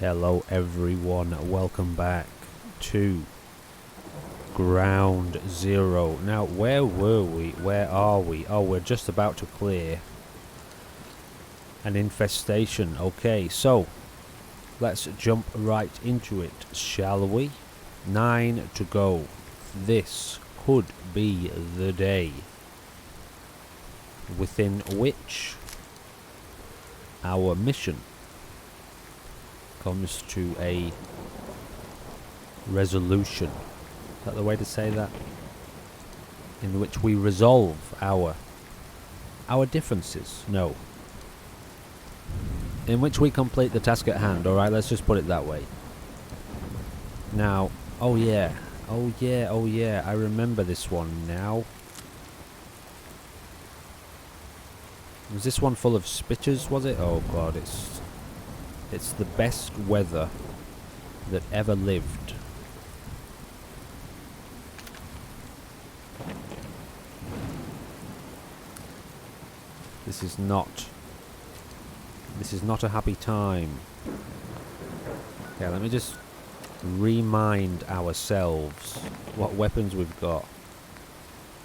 Hello everyone, welcome back to Ground Zero. Now, where were we? Where are we? Oh, we're just about to clear an infestation. Okay, so let's jump right into it, shall we? 9 to go. This could be the day within which our mission comes to a resolution. Is that the way to say that? In which we resolve our differences. No. In which we complete the task at hand. Alright, let's just put it that way. Now, oh yeah, I remember this one now. Was this one full of spitters, was it? Oh god, it's the best weather that ever lived. This is not a happy time. Okay, let me just remind ourselves what weapons we've got.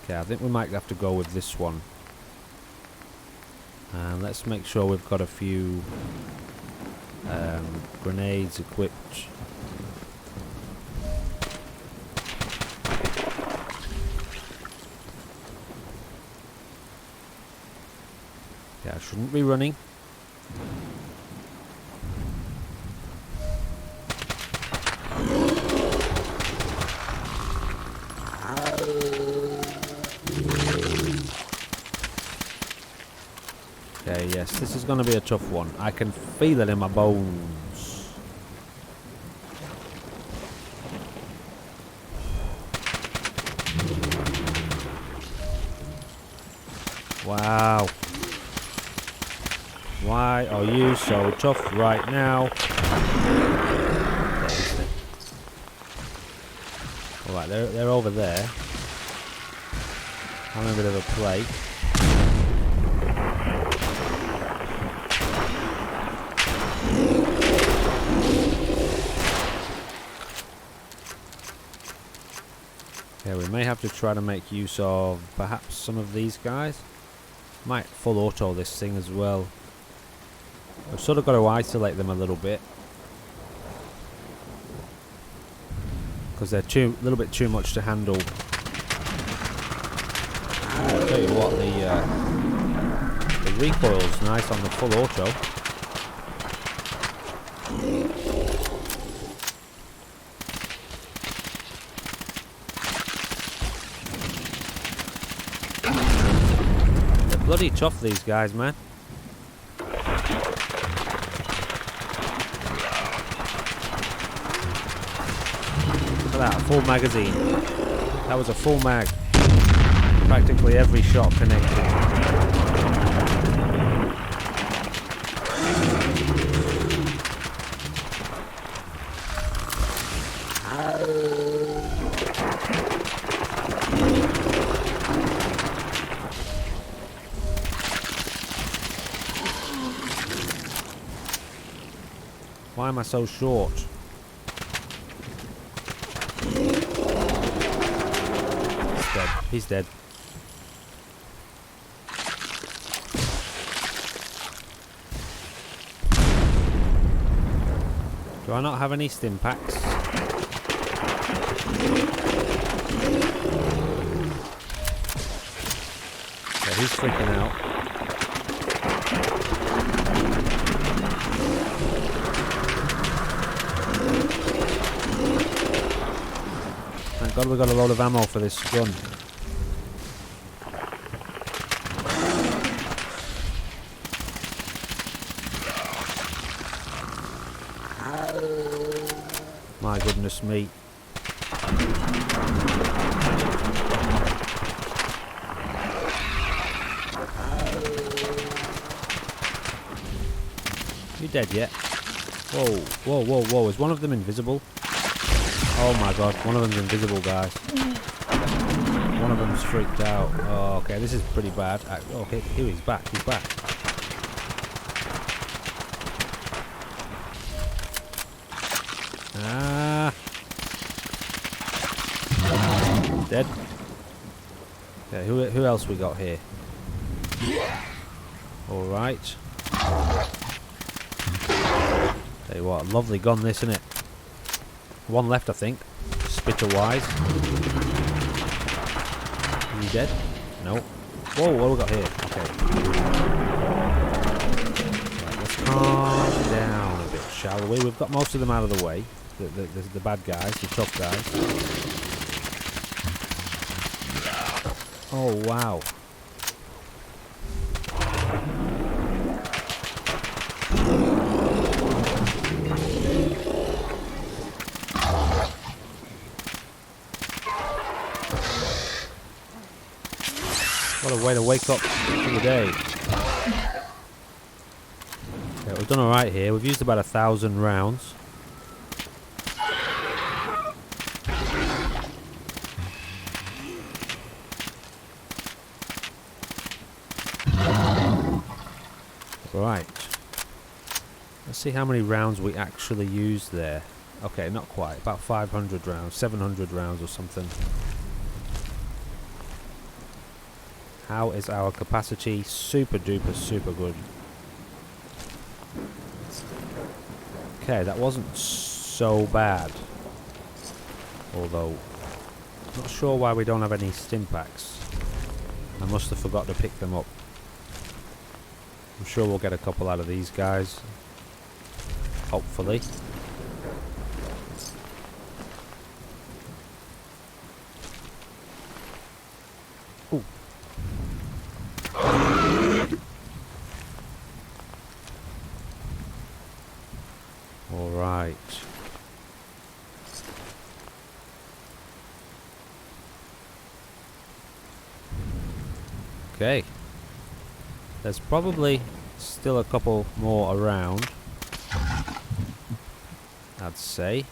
Okay, I think we might have to go with this one. And let's make sure we've got a few grenades equipped. Yeah, I shouldn't be running. Okay, yes, this is going to be a tough one. I can feel it in my bones. Wow. Why are you so tough right now? Alright, they're over there. Having a bit of a play. Yeah, we may have to try to make use of perhaps some of these guys. Might full auto this thing as well. I've sort of got to isolate them a little bit. Because they're a little bit too much to handle. I'll tell you what, the recoil's nice on the full auto. They're bloody tough, these guys, man. That, a full magazine. That was a full mag. Practically every shot connected. Why am I so short? He's dead. Do I not have any stim packs? Yeah, he's freaking out. Thank God we got a load of ammo for this gun. My goodness me. You dead yet? Whoa, whoa, whoa, whoa. Is one of them invisible? Oh my god, one of them's invisible, guys. One of them's freaked out. Oh, okay, this is pretty bad. Oh, here he's back, he's back. Ah. Dead. Okay, who else we got here? Alright. Tell you what, a lovely gun this, isn't it? One left, I think. Spitter-wise. Is he dead? No. Whoa, what have we got here? Okay. Right, let's calm down a bit, shall we? We've got most of them out of the way. The bad guys, the tough guys. Oh, wow. What a way to wake up for the day. Okay, we've done alright here. We've used about 1,000 rounds. Right. Let's see how many rounds we actually used there. Okay, not quite. About 500 rounds, 700 rounds or something. How is our capacity? Super duper super good. Okay, that wasn't so bad. Although, not sure why we don't have any stim packs. I must have forgot to pick them up. I'm sure we'll get a couple out of these guys. Hopefully. Ooh. All right. Okay. There's probably still a couple more around, I'd say.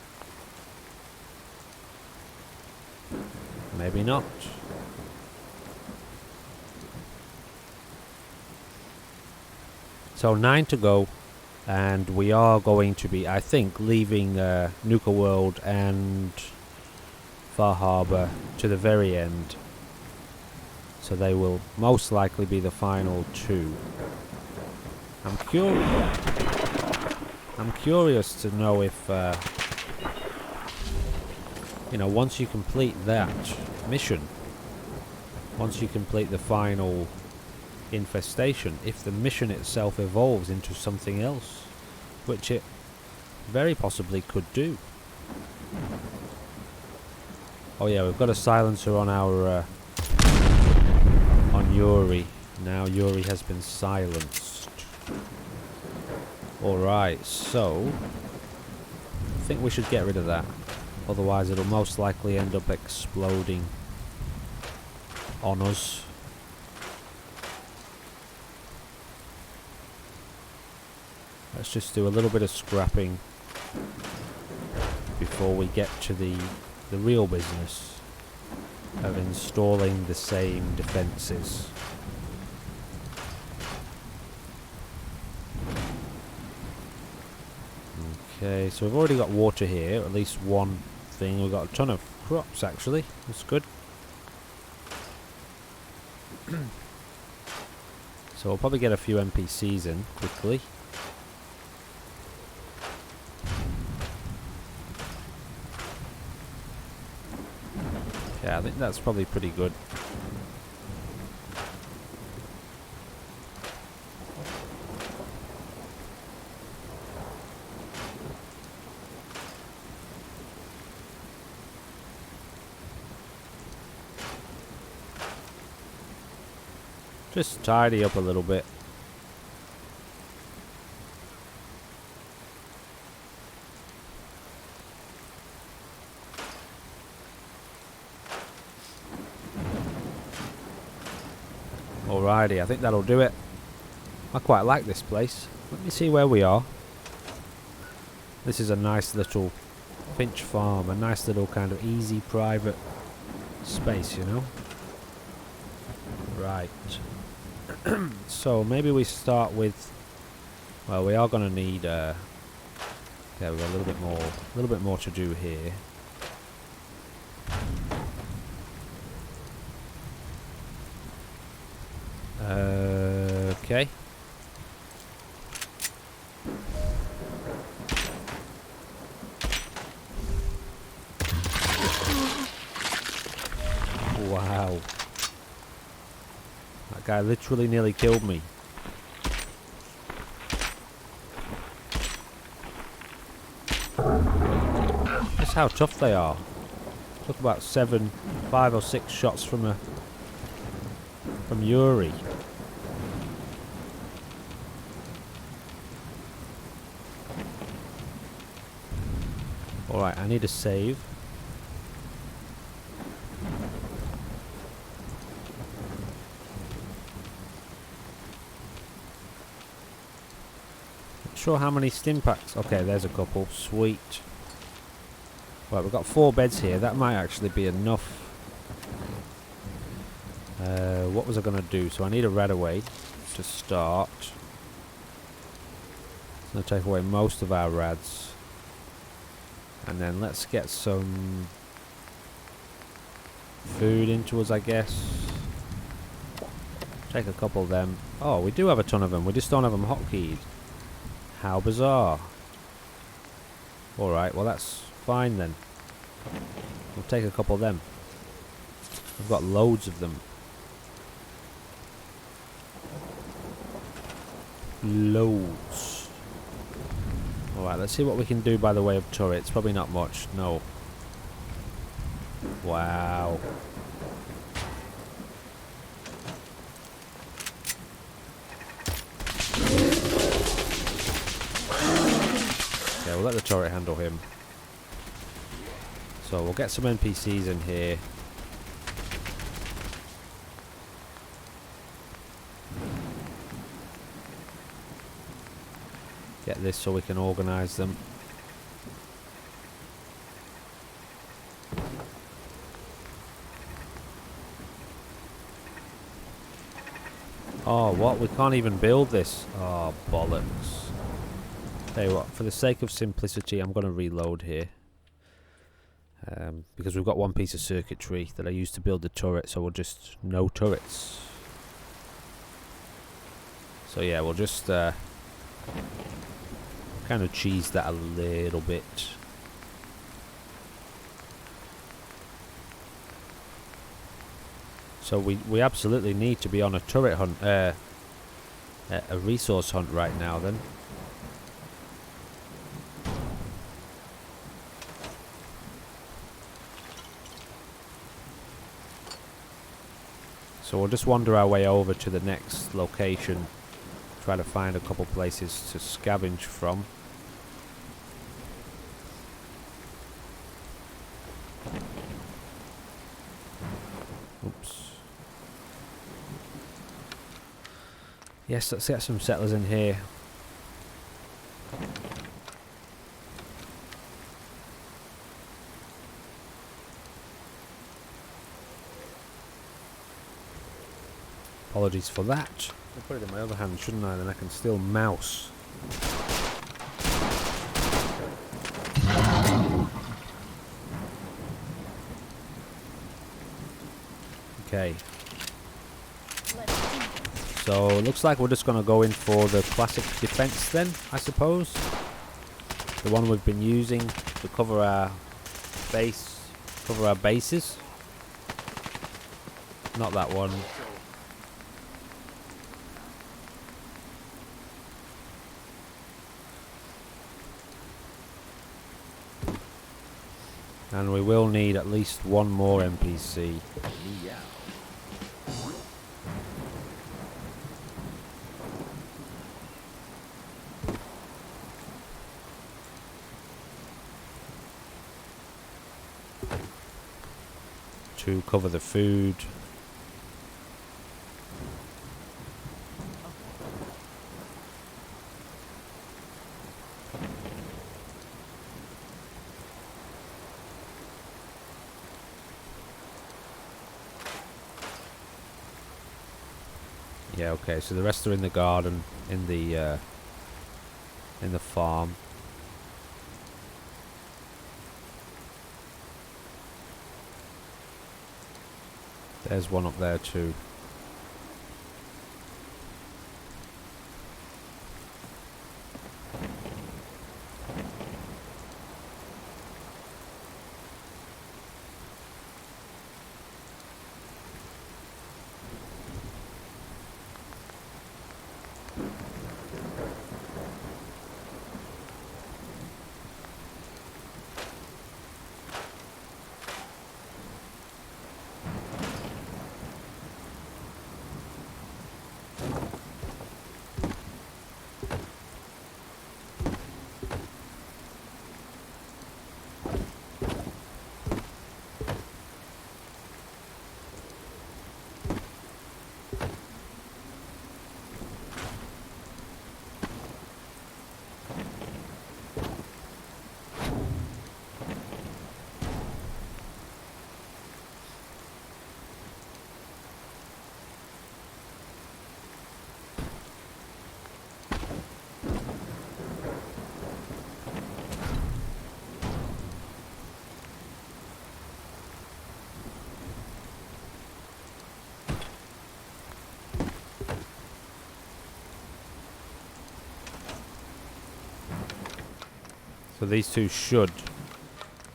Maybe not. So 9 to go, and we are going to be, I think, leaving Nuka World and Far Harbor to the very end. So they will most likely be the final 2. I'm curious to know if, you know, once you complete that mission, once you complete the final infestation, if the mission itself evolves into something else, which it very possibly could do. Oh yeah, we've got a silencer on our on Yuri. Now Yuri has been silenced. Alright, so I think we should get rid of that. Otherwise it'll most likely end up exploding on us. Let's just do a little bit of scrapping before we get to the real business of installing the same defences. Okay, so we've already got water here, at least one thing. We've got a ton of crops actually, that's good. So we'll probably get a few NPCs in quickly. Yeah, I think that's probably pretty good. Just tidy up a little bit. Alrighty, I think that'll do it. I quite like this place. Let me see where we are. This is a nice little Finch farm, a nice little kind of easy private space, you know. Right. So maybe we start with, well, we are going to need Okay, we've got a little bit more to do here. Okay. Wow. That guy literally nearly killed me. That's how tough they are. Took about 5 or 6 shots from Yuri. Alright, I need a save. Not sure how many stim packs. Okay, there's a couple. Sweet. Right, we've got 4 beds here. That might actually be enough. What was I going to do? So I need a radaway to start. It's going to take away most of our rads. And then let's get some food into us, I guess. Take a couple of them. Oh, we do have a ton of them. We just don't have them hotkeyed. How bizarre. Alright, well that's fine then. We'll take a couple of them. We've got loads of them. Loads. Alright, let's see what we can do by the way of turrets. Probably not much. No. Wow. Okay, we'll let the turret handle him. So we'll get some NPCs in here. Get this so we can organise them. Oh, what? We can't even build this. Oh, bollocks. Tell you what, for the sake of simplicity, I'm going to reload here. Because we've got one piece of circuitry that I used to build the turret, so we'll just... no turrets. So yeah, we'll just kind of cheese that a little bit. So we absolutely need to be on a turret hunt, a resource hunt right now then. So we'll just wander our way over to the next location, try to find a couple places to scavenge from. Oops. Yes, let's get some settlers in here. Apologies for that. I'll put it in my other hand, shouldn't I? Then I can still mouse. Okay. So it looks like we're just going to go in for the classic defense then, I suppose. The one we've been using to cover our base, cover our bases. Not that one. And we will need at least one more NPC. To cover the food. Yeah, okay, so the rest are in the garden, in the farm. There's one up there too. So these two should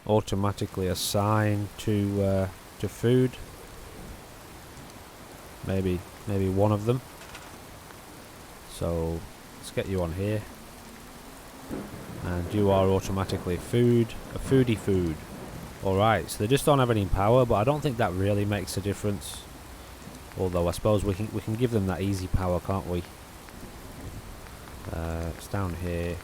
automatically assign to food. Maybe one of them. So let's get you on here. And you are automatically a foodie food. Alright, so they just don't have any power, but I don't think that really makes a difference. Although I suppose we can give them that easy power, can't we? It's down here.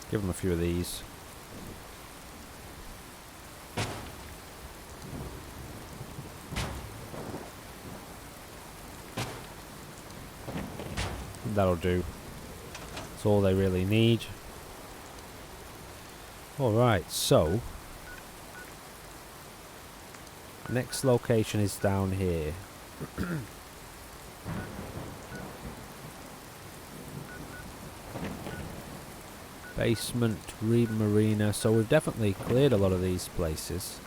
Give them a few of these. That'll do. That's all they really need. Alright, so next location is down here. Basement, Reed Marina. So we've definitely cleared a lot of these places.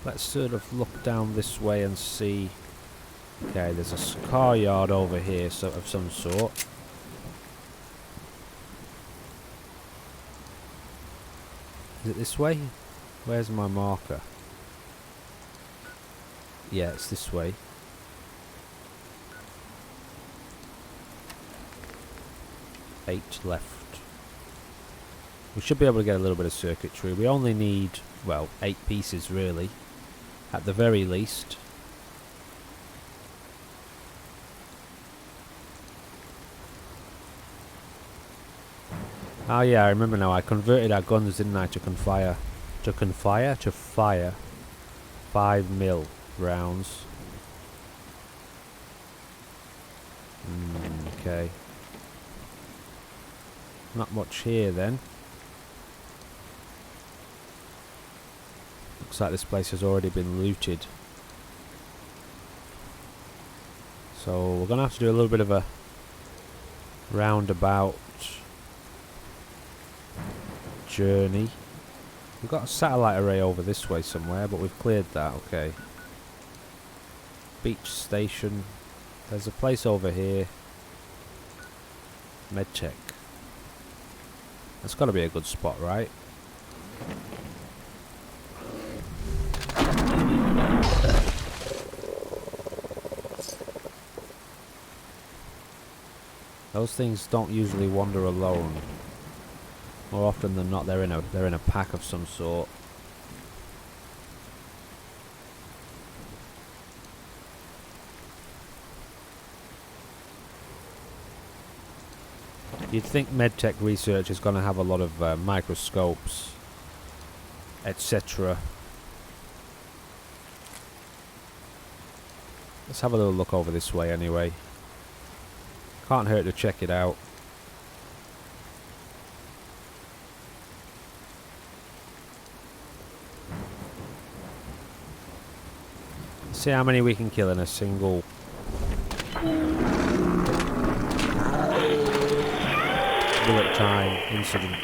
Let's sort of look down this way and see. Okay, there's a car yard over here, so of some sort. Is it this way? Where's my marker? Yeah, it's this way. Eight left. We should be able to get a little bit of circuitry. We only need, well, 8 pieces really, at the very least. Oh yeah, I remember now. I converted our guns, didn't I, to fire 5mm rounds. Okay. Not much here then. Looks like this place has already been looted. So we're going to have to do a little bit of a roundabout journey. We've got a satellite array over this way somewhere, but we've cleared that. Okay. Beach station. There's a place over here. Medtech. That's got to be a good spot, right? Those things don't usually wander alone. More often than not, they're in a pack of some sort. You'd think medtech research is going to have a lot of microscopes, etc. Let's have a little look over this way anyway. Can't hurt to check it out. See how many we can kill in a single. bullet time incident.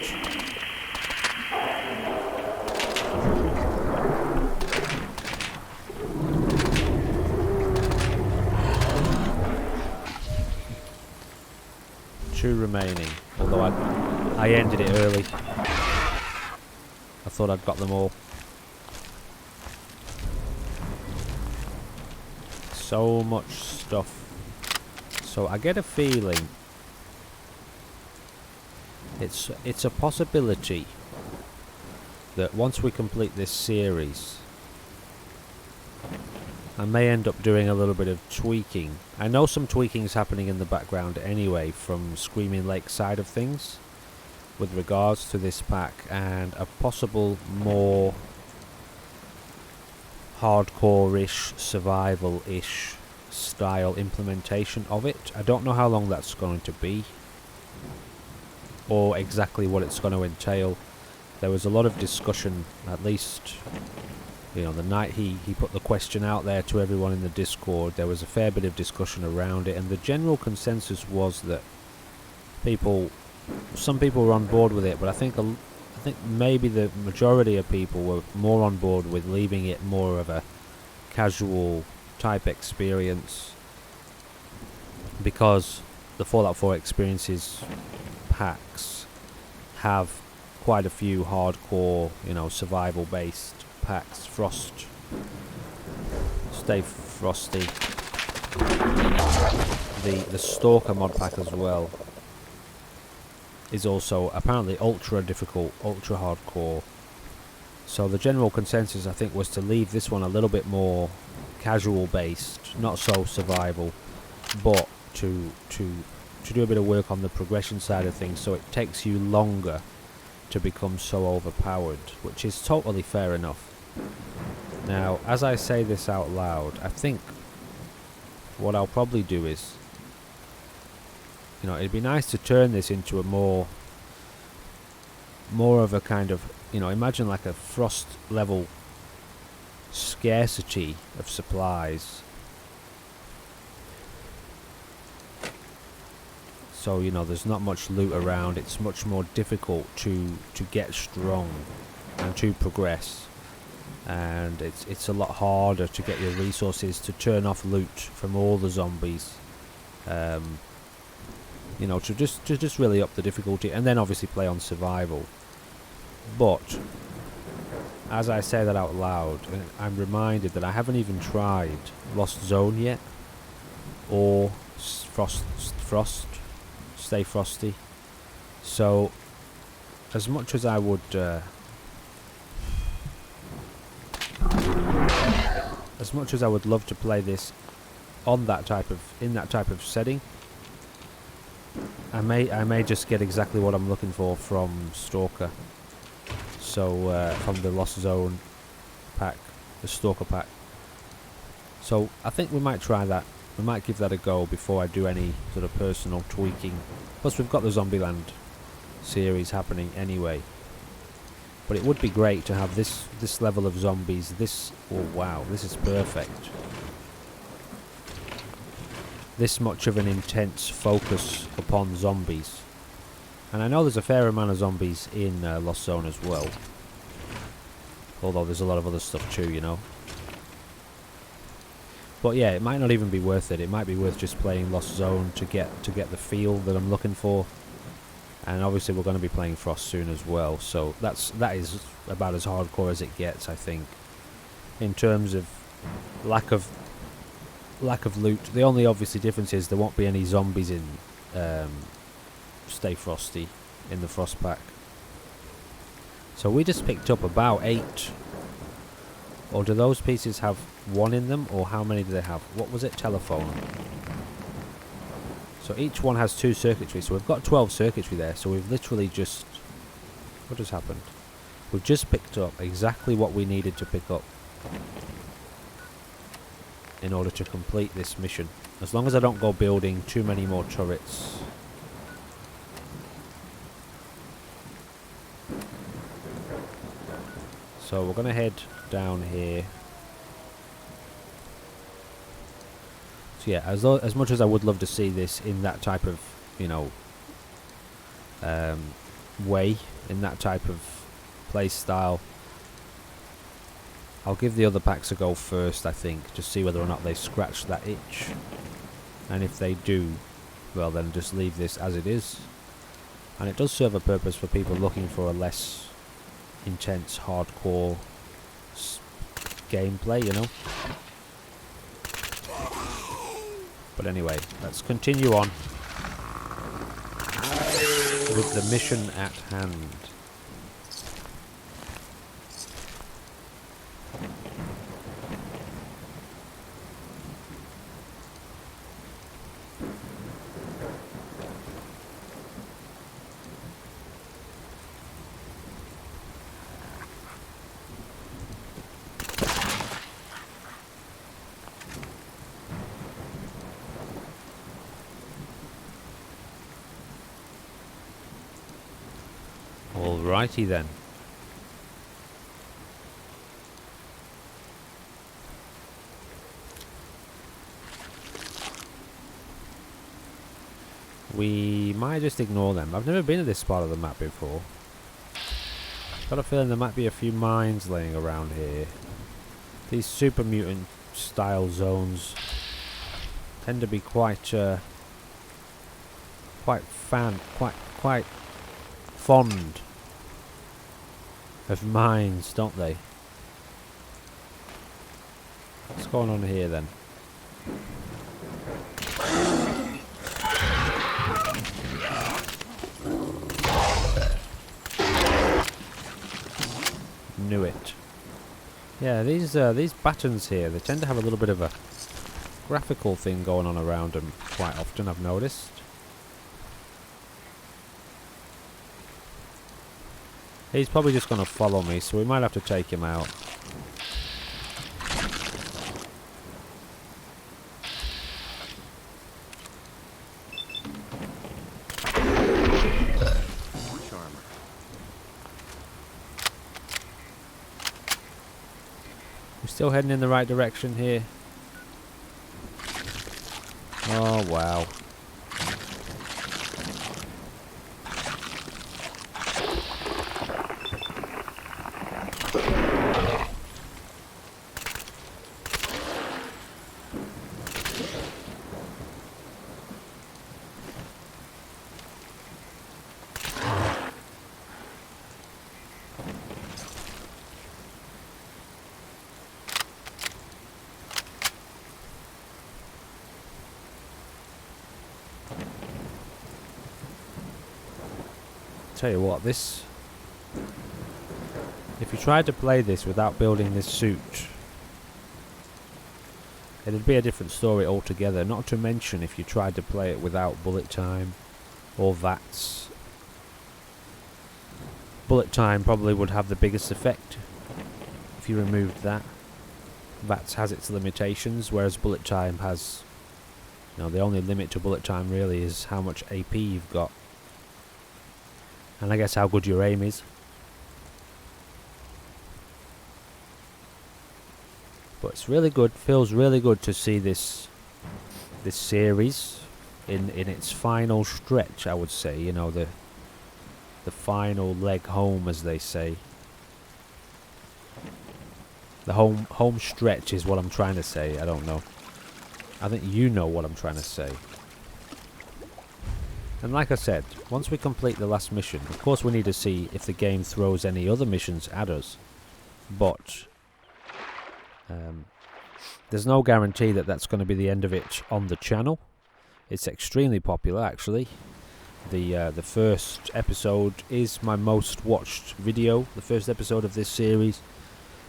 Two remaining, although I ended it early. I thought I'd got them all. So much stuff. So I get a feeling it's a possibility that once we complete this series, I may end up doing a little bit of tweaking. I know some tweaking is happening in the background anyway from Screaming Lake side of things with regards to this pack, and a possible more hardcore-ish, survival-ish style implementation of it. I don't know how long that's going to be or exactly what it's going to entail. There was a lot of discussion, at least, you know, the night he put the question out there to everyone in the Discord. There was a fair bit of discussion around it, and the general consensus was that some people were on board with it, but I think maybe the majority of people were more on board with leaving it more of a casual type experience, because the Fallout 4 Experiences packs have quite a few hardcore, you know, survival based packs. Frost, Stay Frosty, the Stalker mod pack as well is also apparently ultra difficult, ultra hardcore. So the general consensus, I think, was to leave this one a little bit more casual based, not so survival, but to do a bit of work on the progression side of things, so it takes you longer to become so overpowered, which is totally fair enough. Now, as I say this out loud, I think what I'll probably do is, you know, it'd be nice to turn this into a more of a kind of, you know, imagine like a Frost level scarcity of supplies. So, you know, there's not much loot around. It's much more difficult to get strong and to progress, and it's a lot harder to get your resources to turn off loot from all the zombies. You know, to just really up the difficulty, and then obviously play on survival. But as I say that out loud, I'm reminded that I haven't even tried Lost Zone yet, or Frost, Stay Frosty. So, as much as I would, love to play this in that type of setting, I may just get exactly what I'm looking for from Stalker. So from the Lost Zone pack, the Stalker pack. So I think we might try that. We might give that a go before I do any sort of personal tweaking. Plus we've got the Zombieland series happening anyway. But it would be great to have this level of zombies. Oh wow, this is perfect. This much of an intense focus upon zombies. And I know there's a fair amount of zombies in Lost Zone as well. Although there's a lot of other stuff too, you know. But yeah, it might not even be worth it. It might be worth just playing Lost Zone to get the feel that I'm looking for. And obviously we're going to be playing Frost soon as well. So that is about as hardcore as it gets, I think. In terms of lack of loot. The only obviously difference is there won't be any zombies in Stay Frosty in the Frost pack. So we just picked up about 8. Or do those pieces have 1 in them, or how many do they have? What was it? Telephone. So each one has 2 circuitry. So we've got 12 circuitry there. So we've literally just... What has happened? We've just picked up exactly what we needed to pick up in order to complete this mission. As long as I don't go building too many more turrets. So we're going to head down here. So yeah, as much as I would love to see this in that type of, you know, way, in that type of play style. I'll give the other packs a go first, I think, to see whether or not they scratch that itch. And if they do, well then just leave this as it is. And it does serve a purpose for people looking for a less intense, hardcore gameplay, you know. But anyway, let's continue on with the mission at hand. Alrighty then. We might just ignore them. I've never been to this part of the map before. Got a feeling there might be a few mines laying around here. These super mutant style zones tend to be quite fond of mines, don't they? What's going on here then? Knew it. Yeah, these buttons here, they tend to have a little bit of a graphical thing going on around them quite often, I've noticed. He's probably just going to follow me, so we might have to take him out. We're still heading in the right direction here. Oh, wow. Tell you what, this, if you tried to play this without building this suit, it'd be a different story altogether. Not to mention if you tried to play it without bullet time or VATS. Bullet time probably would have the biggest effect if you removed that. VATS has its limitations, whereas bullet time has, you know, the only limit to bullet time really is how much AP you've got. And I guess how good your aim is. But it's really good, feels really good to see this series in its final stretch, I would say, you know, the final leg home, as they say. The home stretch is what I'm trying to say, I don't know. I think you know what I'm trying to say. And like I said, once we complete the last mission, of course we need to see if the game throws any other missions at us. But there's no guarantee that that's going to be the end of it on the channel. It's extremely popular, actually. The first episode is my most watched video, the first episode of this series.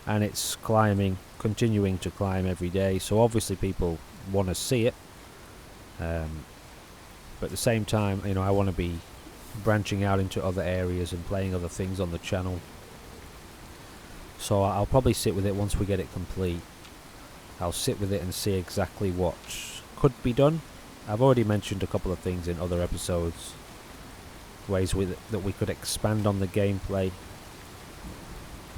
And it's climbing, continuing to climb every day. So obviously people want to see it. But at the same time, you know, I want to be branching out into other areas and playing other things on the channel. So I'll probably sit with it once we get it complete. I'll sit with it and see exactly what could be done. I've already mentioned a couple of things in other episodes. Ways that we could expand on the gameplay.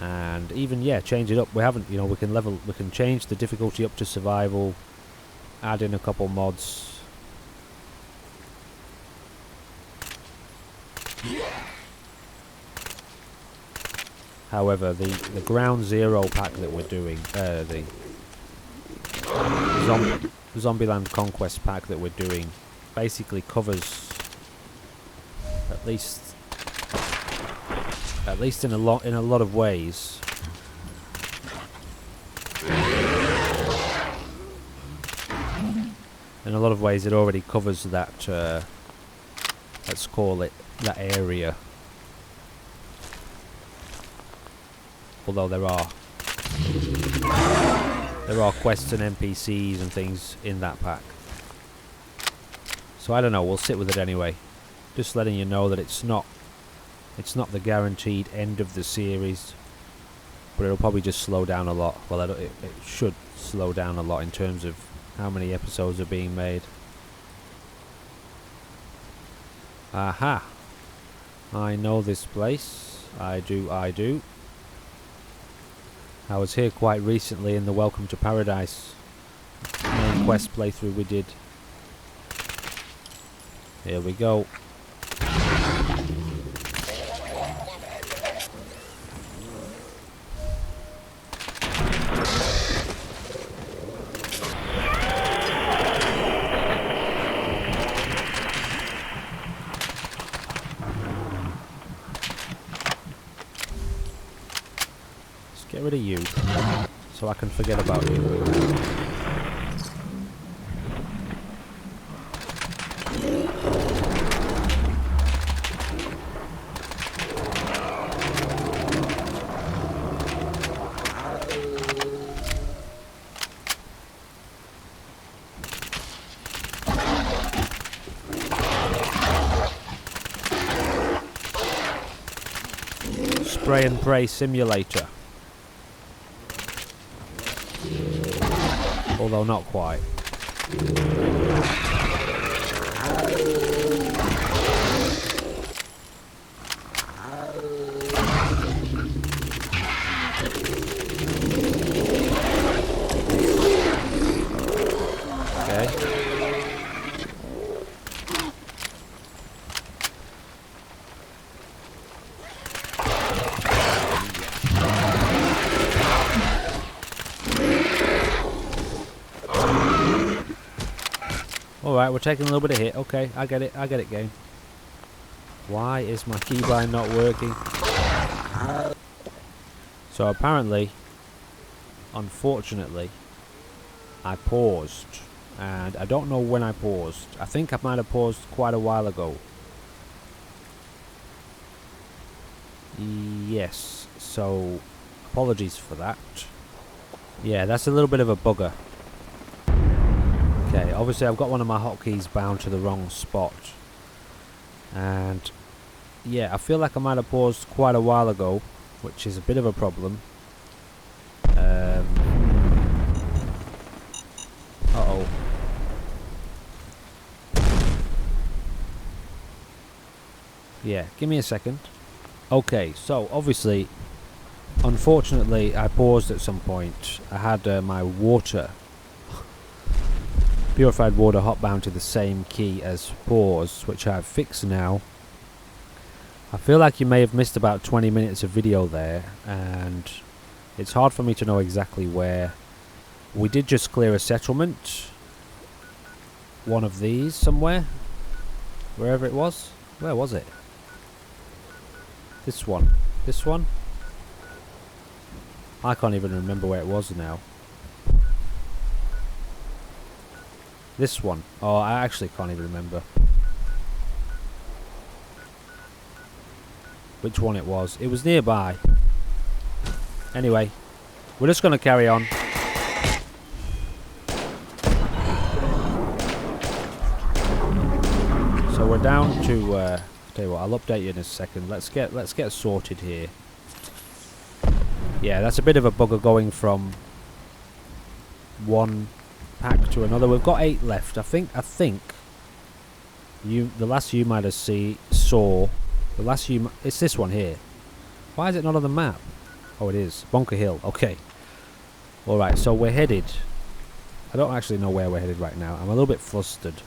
And even, yeah, change it up. We haven't, you know, we can change the difficulty up to survival. Add in a couple mods. However, the Ground Zero pack that we're doing, the Zombieland Conquest pack that we're doing, basically covers at least in a lot of ways. In a lot of ways, it already covers that. Let's call it that area. Although there are quests and NPCs and things in that pack. So I don't know, we'll sit with it anyway. Just letting you know that it's not the guaranteed end of the series, but it'll probably just slow down a lot. Well, it should slow down a lot in terms of how many episodes are being made. Aha! I know this place. I do. I was here quite recently in the Welcome to Paradise main quest playthrough we did. Here we go. Get rid of you, so I can forget about you. Spray and pray simulator. Although not quite. Okay. Alright, we're taking a little bit of hit. Okay, I get it, game. Why is my keybind not working? So apparently, unfortunately, I paused. And I don't know when I paused. I think I might have paused quite a while ago. Yes, so apologies for that. Yeah, that's a little bit of a bugger. Okay, obviously I've got one of my hotkeys bound to the wrong spot. And yeah, I feel like I might have paused quite a while ago, which is a bit of a problem. Uh-oh. Yeah, give me a second. Okay, so obviously, unfortunately, I paused at some point. I had my water, purified water, hot bound to the same key as pause, which I've fixed now. I feel like you may have missed about 20 minutes of video there, and it's hard for me to know exactly where. We did just clear a settlement. One of these somewhere. Wherever it was. Where was it? This one. This one? I can't even remember where it was now. This one. Oh, I actually can't even remember which one it was. It was nearby. Anyway, we're just going to carry on. So we're down to tell you what, I'll update you in a second. Let's get sorted here. Yeah, that's a bit of a bugger going from one pack to another. We've got 8 left. I think the last you might have saw the last you. It's this one here. Why is it not on the map? Oh, it is Bunker Hill. Okay. All right. So we're headed. I don't actually know where we're headed right now. I'm a little bit flustered.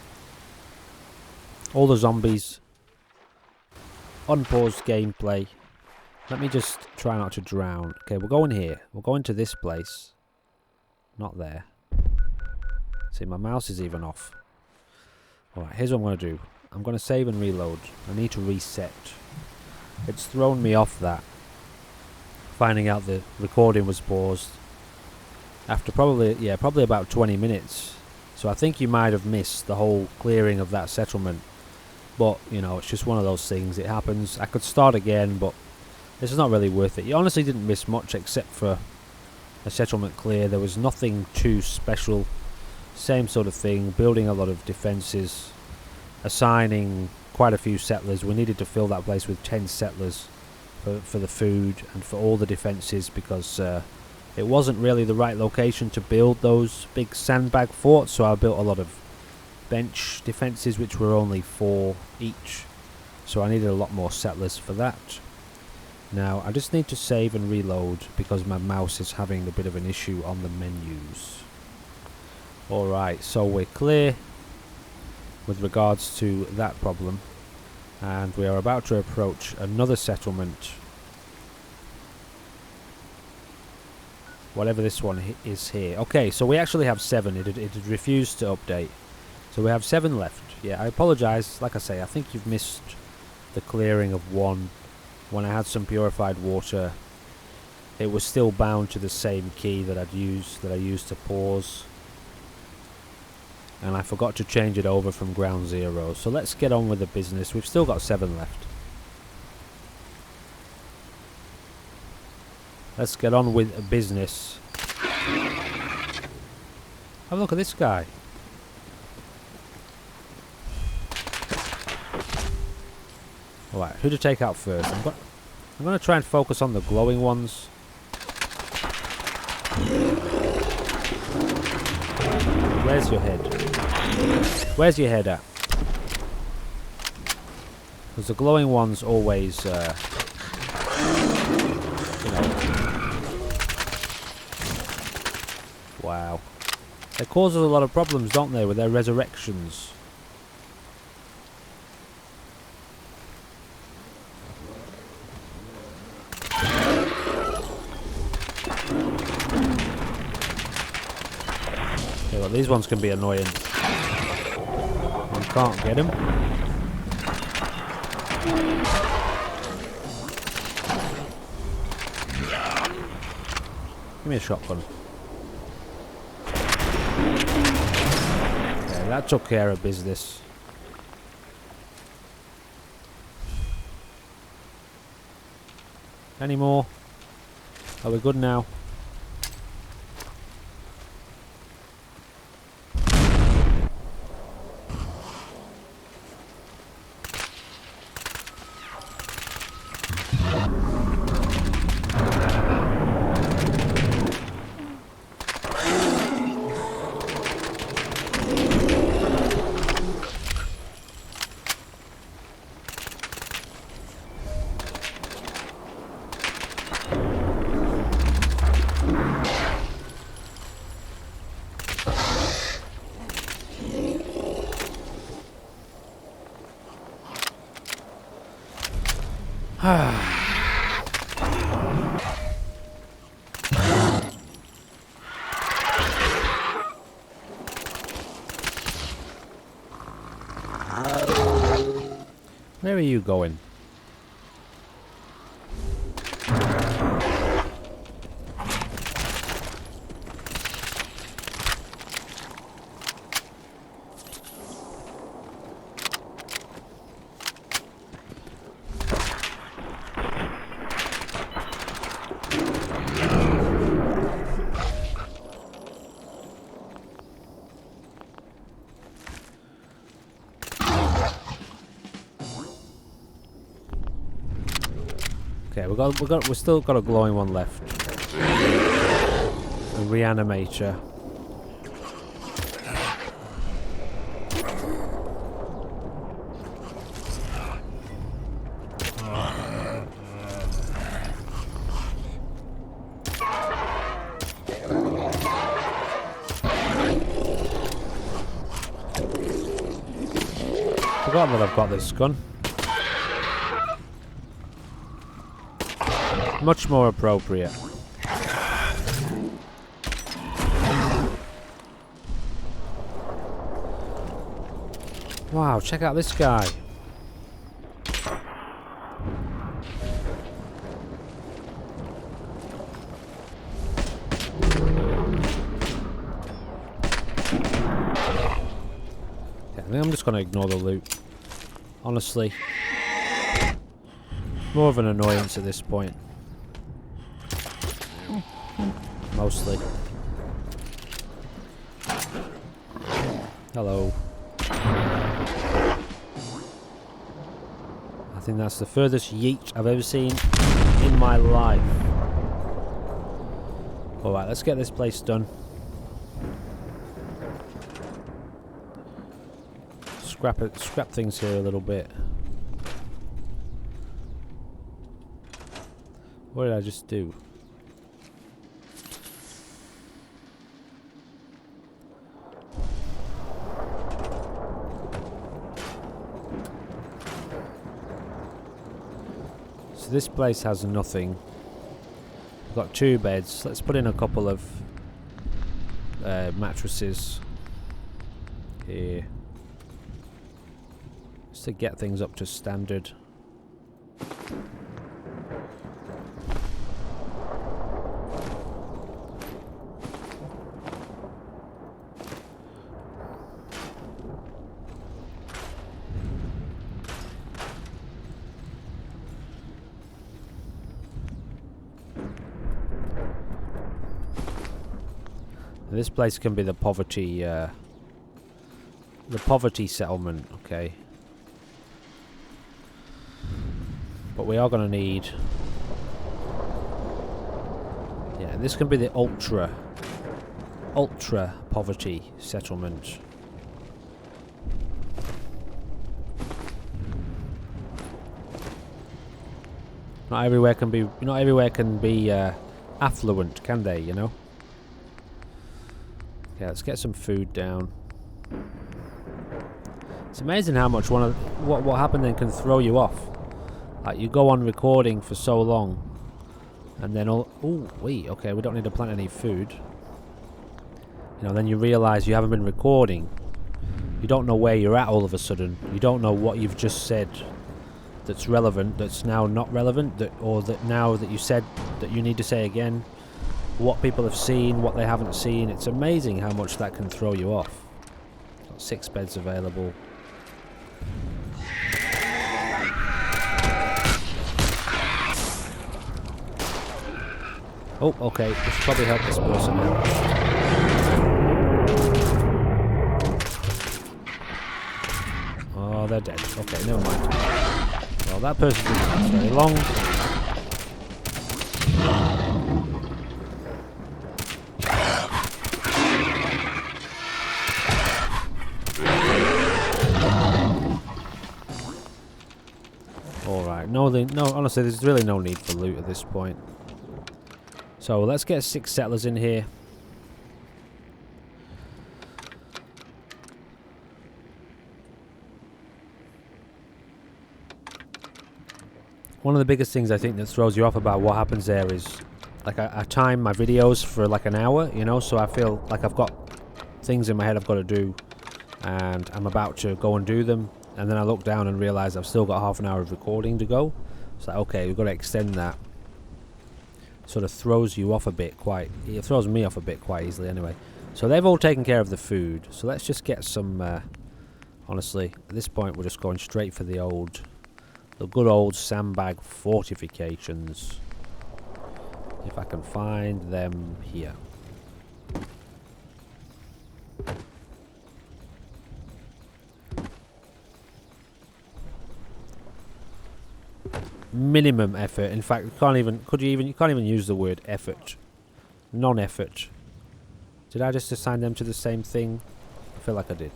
All the zombies. Unpaused gameplay. Let me just try not to drown. Okay, we're going here. We're going to this place. Not there. See, my mouse is even off. Alright, here's what I'm going to do. I'm going to save and reload. I need to reset. It's thrown me off that. Finding out the recording was paused. After probably about 20 minutes. So I think you might have missed the whole clearing of that settlement. But, you know, it's just one of those things. It happens. I could start again, but this is not really worth it. You honestly didn't miss much except for a settlement clear. There was nothing too special. Same sort of thing. Building a lot of defences. Assigning quite a few settlers. We needed to fill that place with 10 settlers for the food and for all the defences, because it wasn't really the right location to build those big sandbag forts, so I built a lot of bench defences, which were only 4 each, so I needed a lot more settlers for that. Now I just need to save and reload because my mouse is having a bit of an issue on the menus. Alright, so we're clear with regards to that problem, and we are about to approach another settlement, whatever this one is here. Okay, so we actually have 7. It had refused to update. So we have 7 left. Yeah, I apologise. Like I say, I think you've missed the clearing of 1. When I had some purified water, it was still bound to the same key that I used to pause. And I forgot to change it over from ground 0. So let's get on with the business. We've still got 7 left. Let's get on with business. Have a look at this guy. Alright, who to take out first? I'm going to try and focus on the glowing ones. Where's your head? Where's your head at? Because the glowing ones always, you know... Wow. They cause us a lot of problems, don't they, with their resurrections? Okay, well, these ones can be annoying. You can't get them. Give me a shotgun. Okay, that took care of business. Any more? Are we good now? Where are you going? Okay, we've still got a glowing one left. A reanimator. Forgotten that I've got this gun. Much more appropriate. Wow, check out this guy. I think I'm just going to ignore the loot. Honestly. More of an annoyance at this point. Mostly. Hello. I think that's the furthest yeet I've ever seen in my life. Alright, let's get this place done. Scrap things here a little bit. What did I just do? So this place has nothing. We've got 2 beds. Let's put in a couple of mattresses here. To get things up to standard. This place can be the poverty settlement, okay. But we are going to need... Yeah, this can be the ultra poverty settlement. Not everywhere can be affluent, can they, you know? Okay, let's get some food down. It's amazing how much what happened then can throw you off. Like, you go on recording for so long, and then oh wait, okay, we don't need to plant any food. You know, then you realise you haven't been recording. You don't know where you're at all of a sudden. You don't know what you've just said that's relevant, that's now not relevant, or that now that you said that you need to say again. What people have seen, what they haven't seen. It's amazing how much that can throw you off. Got 6 beds available. Oh, okay. We should probably help this person out. Oh, they're dead. Okay, never mind. Well, that person didn't last very long. Alright, no, honestly, there's really no need for loot at this point. So let's get 6 settlers in here. One of the biggest things I think that throws you off about what happens there is, like, I time my videos for like an hour, you know, so I feel like I've got things in my head I've got to do, and I'm about to go and do them, and then I look down and realise I've still got half an hour of recording to go. It's like, okay, we've got to extend that. Sort of throws you off a bit it throws me off a bit quite easily anyway. So they've all taken care of the food, so let's just get some honestly, at this point we're just going straight for the good old sandbag fortifications, if I can find them here. Minimum effort. In fact, you can't even use the word effort. Non-effort. Did I just assign them to the same thing? I feel like I did.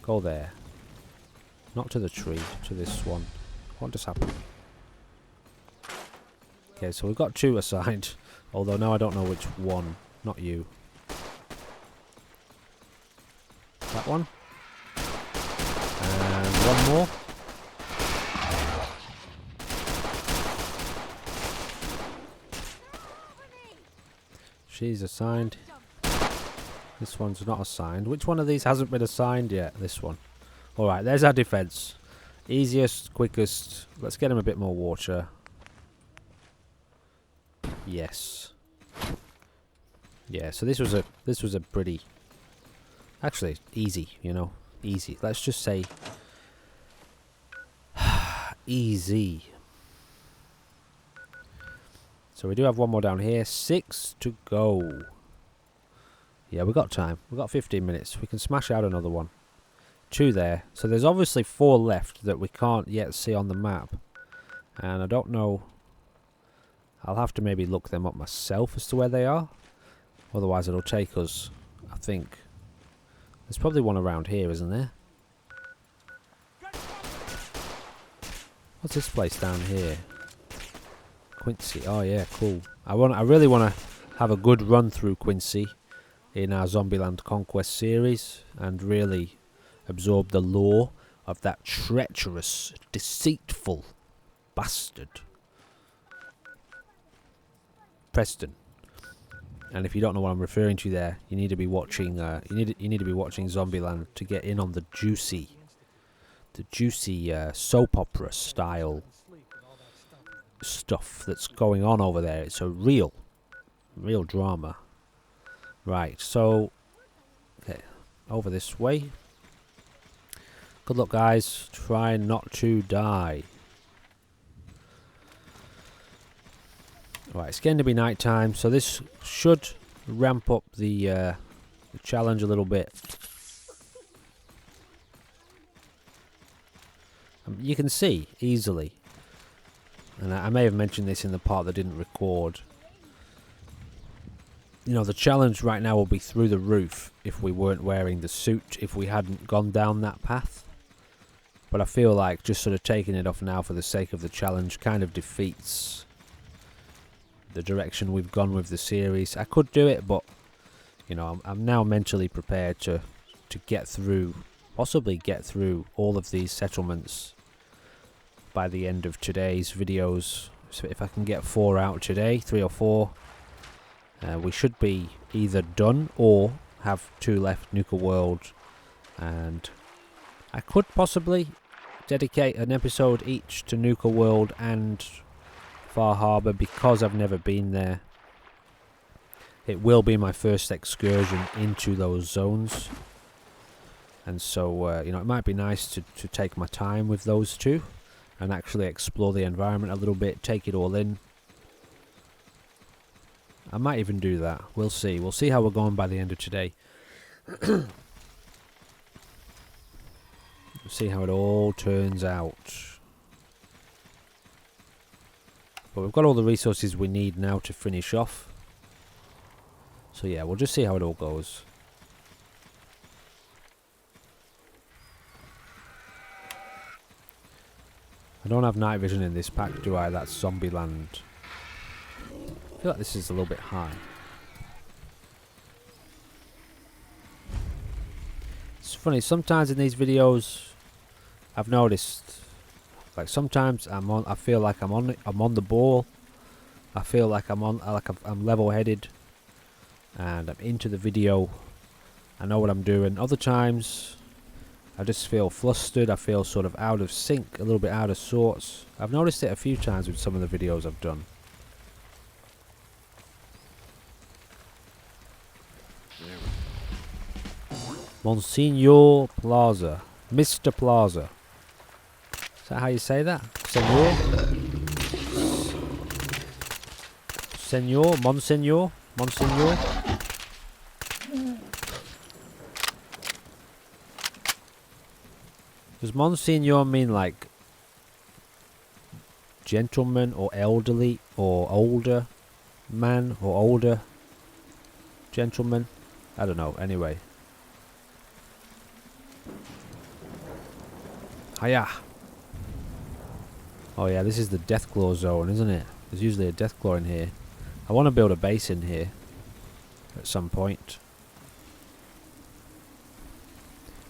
Go there. Not to the tree, to this one. What just happened? Okay, so we've got 2 assigned. Although now I don't know which one. Not you. That one. And one more. She's assigned. This one's not assigned. Which one of these hasn't been assigned yet? This one. Alright, there's our defense. Easiest, quickest. Let's get him a bit more water. Yes. Yeah, so this was a pretty, actually easy, you know. Easy. Let's just say easy. So we do have one more down here. 6 to go. Yeah, we got time. We've got 15 minutes. We can smash out another one. 2 there. So there's obviously 4 left that we can't yet see on the map. And I don't know. I'll have to maybe look them up myself as to where they are. Otherwise it'll take us, I think. There's probably one around here, isn't there? What's this place down here? Quincy. Oh yeah, cool. I really want to have a good run through Quincy in our Zombieland Conquest series and really absorb the lore of that treacherous, deceitful bastard. Preston. And if you don't know what I'm referring to there, you need to be watching you need to be watching Zombieland to get in on the juicy soap opera style stuff that's going on over there. It's a real drama. Right, so okay, over this way. Good luck, guys. Try not to die. Right, it's getting to be night time, so this should ramp up the challenge a little bit. You can see easily, and I may have mentioned this in the part that didn't record. You know, the challenge right now will be through the roof if we weren't wearing the suit, if we hadn't gone down that path. But I feel like just sort of taking it off now for the sake of the challenge kind of defeats the direction we've gone with the series. I could do it, but you know, I'm now mentally prepared to get through, possibly get through all of these settlements by the end of today's videos. So if I can get 4 out today, 3 or 4, we should be either done or have 2 left, Nuka World, and I could possibly dedicate an episode each to Nuka World and Far Harbour because I've never been there. It will be my first excursion into those zones, and so you know, it might be nice to take my time with those 2 and actually explore the environment a little bit, take it all in. I might even do that. We'll see. We'll see how we're going by the end of today. See how it all turns out. But we've got all the resources we need now to finish off. So yeah, we'll just see how it all goes. I don't have night vision in this pack, do I? That's Zombieland. I feel like this is a little bit high. It's funny, sometimes in these videos I've noticed, like sometimes I feel like I'm on the ball. I feel like I'm level-headed and I'm into the video. I know what I'm doing. Other times I just feel flustered. I feel sort of out of sync, a little bit out of sorts. I've noticed it a few times with some of the videos I've done. Monsignor Plaza. Mr. Plaza. Is that how you say that? Senor? Senor? Monsignor? Monsignor? Does Monsignor mean like gentleman or elderly or older man or older gentleman? I don't know. Anyway. Hiya. Oh yeah, this is the Deathclaw zone, isn't it? There's usually a Deathclaw in here. I want to build a base in here at some point.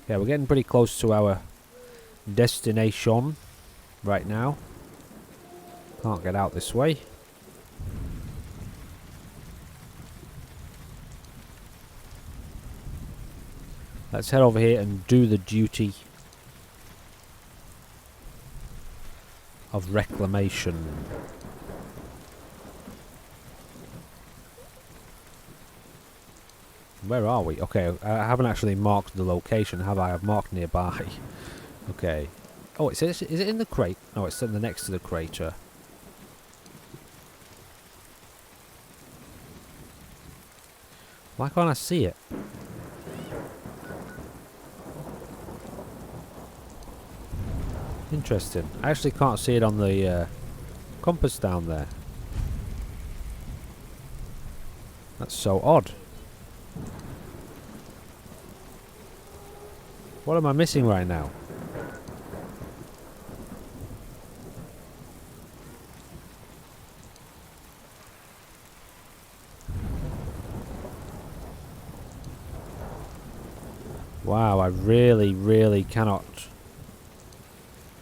Yeah, we're getting pretty close to our destination right now. Can't get out this way. Let's head over here and do the duty of reclamation. Where are we? Okay, I haven't actually marked the location, have I? I've marked nearby. Okay. Oh, is it in the crate? No, it's in the next to the crater. Why can't I see it? Interesting. I actually can't see it on the compass down there. That's so odd. What am I missing right now? Wow, I really, really cannot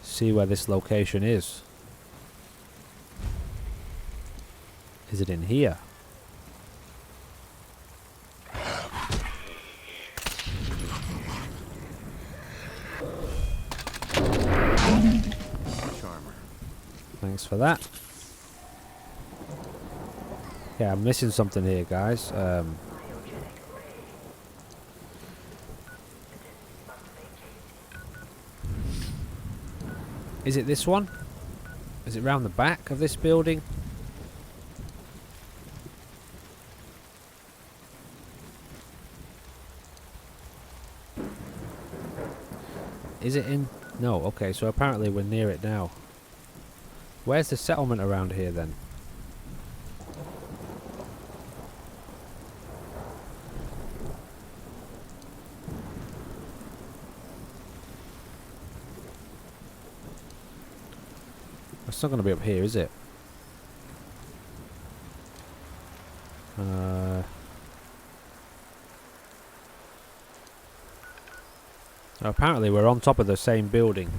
see where this location is. Is it in here? Thanks for that. Yeah, I'm missing something here, guys. Is it this one? Is it round the back of this building? Is it in? No, okay, so apparently we're near it now. Where's the settlement around here then? It's not going to be up here, is it? Apparently we're on top of the same building.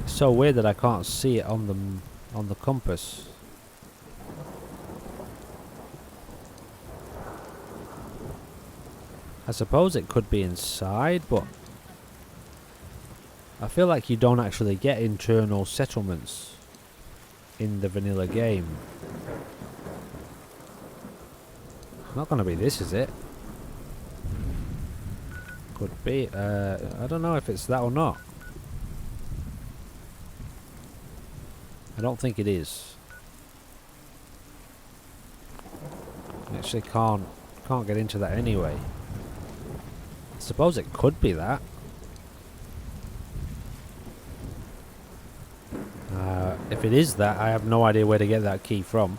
It's so weird that I can't see it on the compass. I suppose it could be inside, but I feel like you don't actually get internal settlements in the vanilla game. It's not going to be this, is it? Could be. I don't know if it's that or not. I don't think it is. I actually can't get into that anyway. I suppose it could be that. If it is that, I have no idea where to get that key from.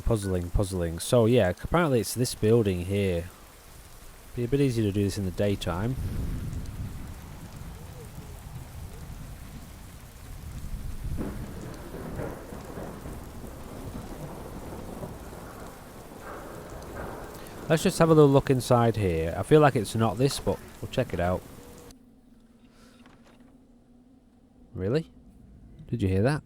Puzzling. So yeah, apparently it's this building here. Be a bit easier to do this in the daytime. Let's just have a little look inside here. I feel like it's not this, but we'll check it out. Really? Did you hear that?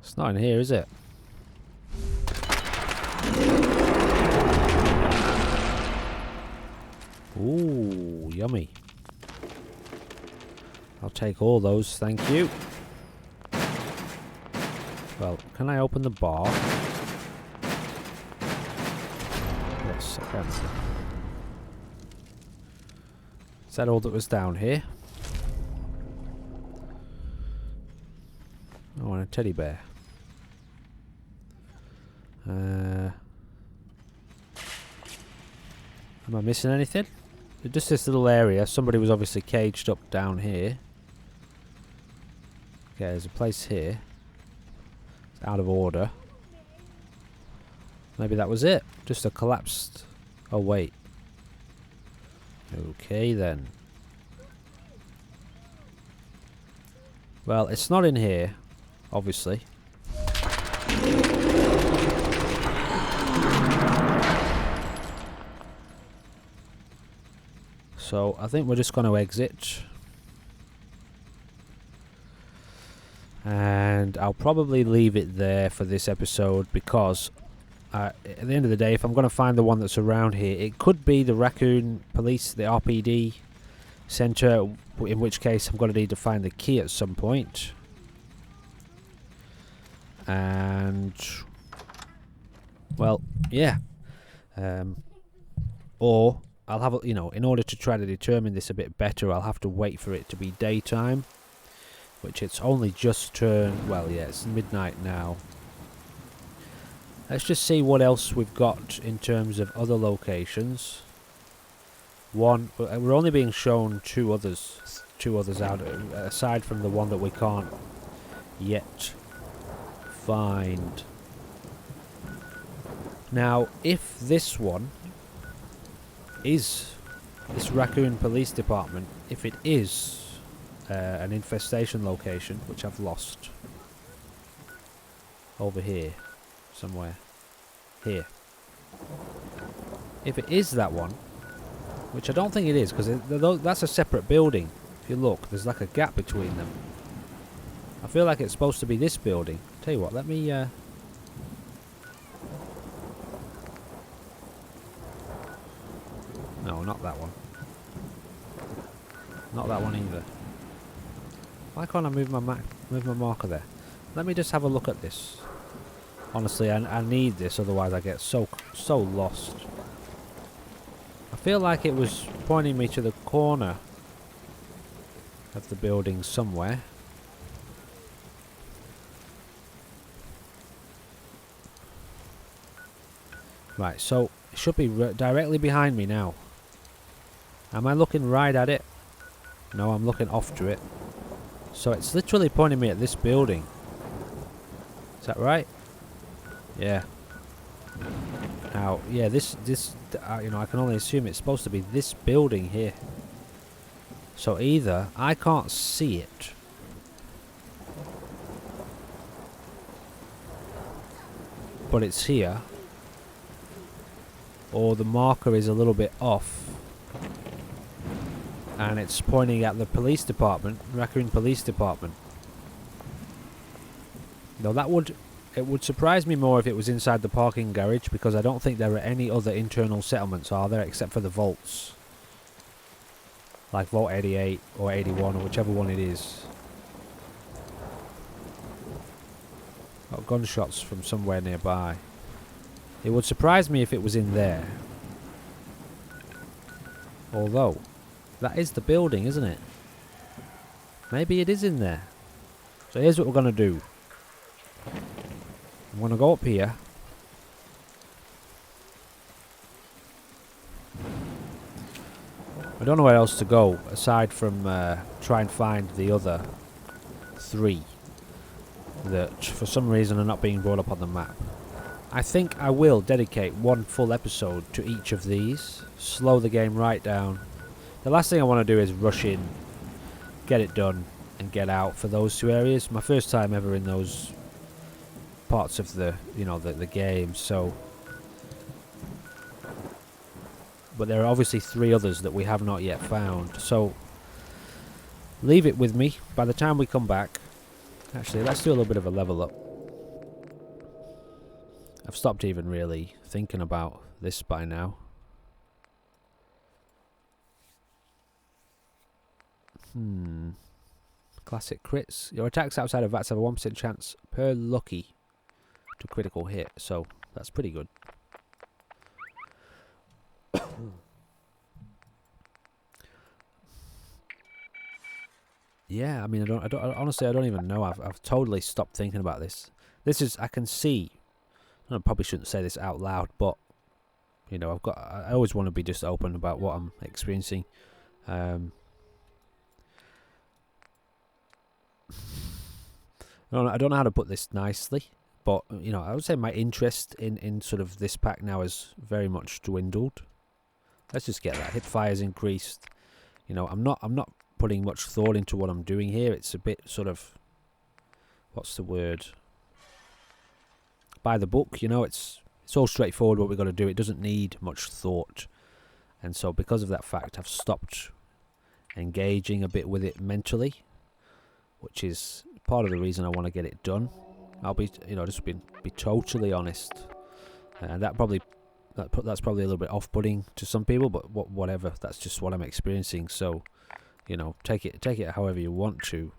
It's not in here, is it? Ooh, yummy. I'll take all those, thank you. Well, can I open the bar? Yes, I can. Is that all that was down here? Oh, and a teddy bear. Am I missing anything? Just this little area. Somebody was obviously caged up down here. Okay, there's a place here. It's out of order. Maybe that was it. Just a collapsed... Oh, wait. Okay, then. Well, it's not in here, obviously. So, I think we're just going to exit. And I'll probably leave it there for this episode because at the end of the day, if I'm going to find the one that's around here, it could be the Raccoon Police, the RPD Centre, in which case I'm going to need to find the key at some point. And, well, yeah. Or I'll have, you know, in order to try to determine this a bit better, I'll have to wait for it to be daytime, which it's only just turned, well, yeah, it's midnight now. Let's just see what else we've got in terms of other locations. One, we're only being shown two others out, aside from the one that we can't yet find. Now, if this one is this Raccoon Police Department, if it is an infestation location, which I've lost over here somewhere, here. If it is that one, which I don't think it is, because that's a separate building. If you look, there's like a gap between them. I feel like it's supposed to be this building. Tell you what, let me no, not that one. Not that one either. Why can't I move my marker there? Let me just have a look at this. Honestly, I need this, otherwise I get so lost. I feel like it was pointing me to the corner of the building somewhere. Right, so it should be directly behind me now. Am I looking right at it? No, I'm looking off to it. So it's literally pointing me at this building. Is that right? Yeah. Now, yeah, this you know, I can only assume it's supposed to be this building here. So either I can't see it, but it's here, or the marker is a little bit off, and it's pointing at the police department, Raccoon Police Department. Though it would surprise me more if it was inside the parking garage, because I don't think there are any other internal settlements, are there, except for the vaults. Like Vault 88 or 81 or whichever one it is. Got gunshots from somewhere nearby. It would surprise me if it was in there. Although, that is the building, isn't it? Maybe it is in there. So here's what we're going to do. I'm going to go up here. I don't know where else to go aside from try and find the other three that for some reason are not being brought up on the map. I think I will dedicate one full episode to each of these, slow the game right down. The last thing I want to do is rush in, get it done and get out for those two areas. My first time ever in those parts of the, you know, the game, so. But there are obviously three others that we have not yet found, so leave it with me. By the time we come back, actually let's do a little bit of a level up. I've stopped even really thinking about this by now. Classic crits. Your attacks outside of VATS have a 1% chance per lucky to critical hit, so that's pretty good. Yeah, I mean, I don't honestly, I don't even know. I've totally stopped thinking about this. This is, I can see, I probably shouldn't say this out loud, but You know, I always want to be just open about what I'm experiencing. I don't know how to put this nicely, but you know, I would say my interest in sort of this pack now has very much dwindled. Let's just get that. Hip fire's increased. You know, I'm not putting much thought into what I'm doing here. It's a bit sort of, what's the word? By the book, you know, it's all straightforward what we've got to do. It doesn't need much thought. And so because of that fact, I've stopped engaging a bit with it mentally, which is part of the reason I want to get it done. I'll be, you know, just be totally honest. That's probably a little bit off-putting to some people, but whatever. That's just what I'm experiencing. So, you know, take it however you want to.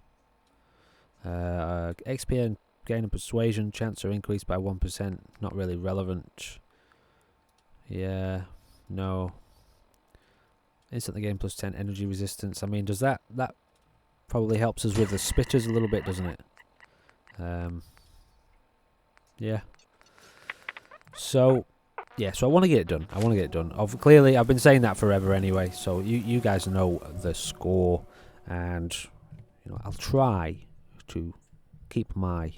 XP and gain of persuasion chance are increased by 1%. Not really relevant. Yeah, no. Instantly gain plus 10 energy resistance. I mean, does that probably helps us with the spitters a little bit, doesn't it? Yeah. So, yeah. So I want to get it done. Clearly, I've been saying that forever anyway. So you guys know the score, and you know I'll try to keep my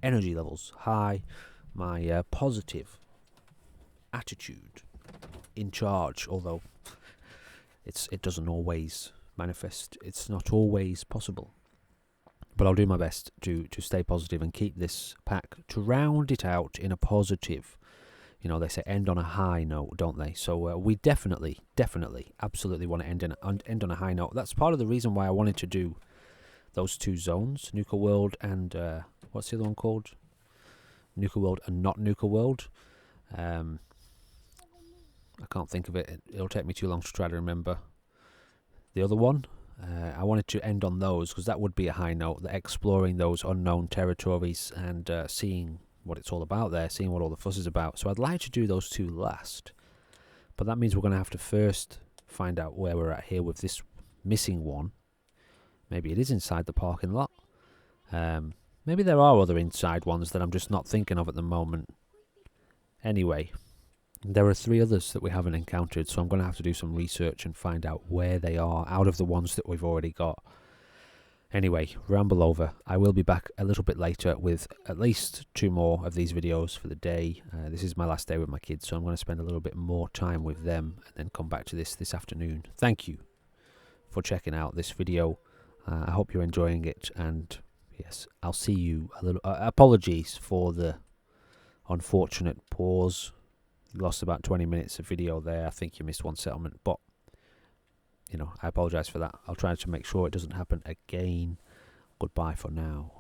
energy levels high, my positive attitude in charge. Although it doesn't always manifest. It's not always possible. But I'll do my best to stay positive and keep this pack, to round it out in a positive. You know, they say end on a high note, don't they? So we definitely, absolutely want to end on a high note. That's part of the reason why I wanted to do those two zones, Nuka World and what's the other one called? Nuka World and not Nuka World. I can't think of it. It'll take me too long to try to remember the other one. I wanted to end on those because that would be a high note, exploring those unknown territories and seeing what it's all about there, seeing what all the fuss is about. So I'd like to do those two last, but that means we're going to have to first find out where we're at here with this missing one. Maybe it is inside the parking lot. Maybe there are other inside ones that I'm just not thinking of at the moment. Anyway, there are 3 others that we haven't encountered, so I'm going to have to do some research and find out where they are out of the ones that we've already got. Anyway, ramble over. I will be back a little bit later with at least 2 more of these videos for the day. This is my last day with my kids, so I'm going to spend a little bit more time with them and then come back to this afternoon. Thank you for checking out this video. I hope you're enjoying it, and yes, I'll see you a little... apologies for the unfortunate pause. You lost about 20 minutes of video there. I think you missed one settlement, but you know, I apologize for that. I'll try to make sure it doesn't happen again. Goodbye for now.